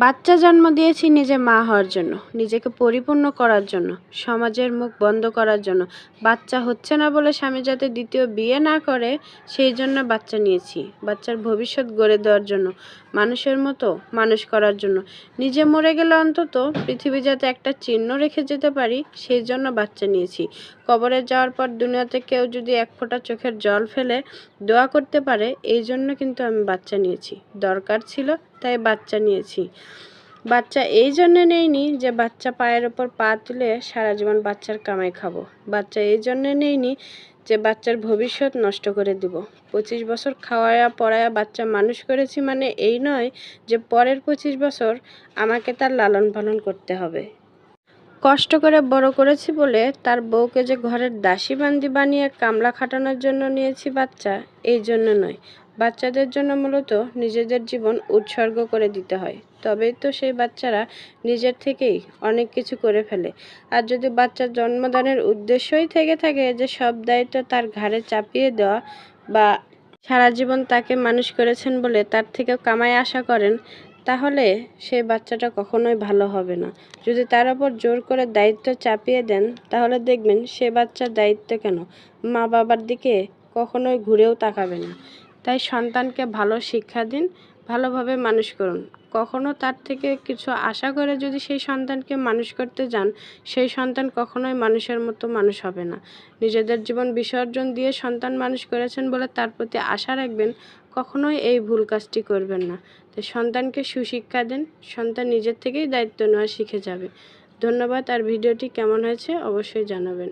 বাচ্চা জন্ম দিয়েছি নিজে মা হওয়ার জন্য, নিজেকে পরিপূর্ণ করার জন্য, সমাজের মুখ বন্ধ করার জন্য। বাচ্চা হচ্ছে না বলে স্বামী যাতে দ্বিতীয় বিয়ে না করে সেই জন্য বাচ্চা নিয়েছি। বাচ্চার ভবিষ্যৎ গড়ে দেওয়ার জন্য, মানুষের মতো মানুষ করার জন্য। নিজে মরে গেলে অন্তত পৃথিবী যাতে একটা চিহ্ন রেখে যেতে পারি সেই জন্য বাচ্চা নিয়েছি। কবরে যাওয়ার পর দুনিয়াতে কেউ যদি এক ফোঁটা চোখের জল ফেলে দোয়া করতে পারে, এই জন্য কিন্তু আমি বাচ্চা নিয়েছি। দরকার ছিল তাই বাচ্চা নিয়েছি। বাচ্চা এই জন্য নেইনি যে বাচ্চা পায়ের ওপর পা তুলে সারা জীবন বাচ্চার কামাই খাবো। বাচ্চা এই জন্য নেইনি যে বাচ্চার ভবিষ্যৎ নষ্ট করে দিব। 25 বছর খাওয়ায়া পড়ায়া বাচ্চা মানুষ করেছি মানে এই নয় যে পরের 25 বছর আমাকে তার লালন পালন করতে হবে। কষ্ট করে বড় করেছি বলে তার বউকে যে ঘরের দাসী বান্দি বানিয়ে কামলা খাটানোর জন্য নিয়েছি বাচ্চা, এই জন্য নয়। বাচ্চাদের জন্য মূলত নিজেদের জীবন উৎসর্গ করে দিতে হয়, তবেই তো সেই বাচ্চারা নিজের থেকেই অনেক কিছু করে ফেলে। আর যদি বাচ্চার জন্মদানের উদ্দেশ্যই থেকে থাকে যে সব দায়িত্ব তার ঘাড়ে চাপিয়ে দেওয়া, বা সারা জীবন তাকে মানুষ করেছেন বলে তার থেকেও কামাই আশা করেন, তাহলে সেই বাচ্চাটা কখনোই ভালো হবে না। যদি তার ওপর জোর করে দায়িত্ব চাপিয়ে দেন তাহলে দেখবেন সে বাচ্চার দায়িত্ব কেন মা বাবার দিকে কখনোই ঘুরেও তাকাবে না। তাই সন্তানকে ভালো শিক্ষা দিন, ভালোভাবে মানুষ করুন। কখনো তার থেকে কিছু আশা করে যদি সেই সন্তানকে মানুষ করতে যান, সেই সন্তান কখনোই মানুষের মতো মানুষ হবে না। নিজেদের জীবন বিসর্জন দিয়ে সন্তান মানুষ করেছেন বলে তার প্রতি আশা রাখবেন, কখনোই এই ভুল কাজটি করবেন না। তো সন্তানকে সুশিক্ষা দেন, সন্তান নিজের থেকেই দায়িত্ব নেওয়া শিখে যাবে। ধন্যবাদ। আর ভিডিওটি কেমন হয়েছে অবশ্যই জানাবেন।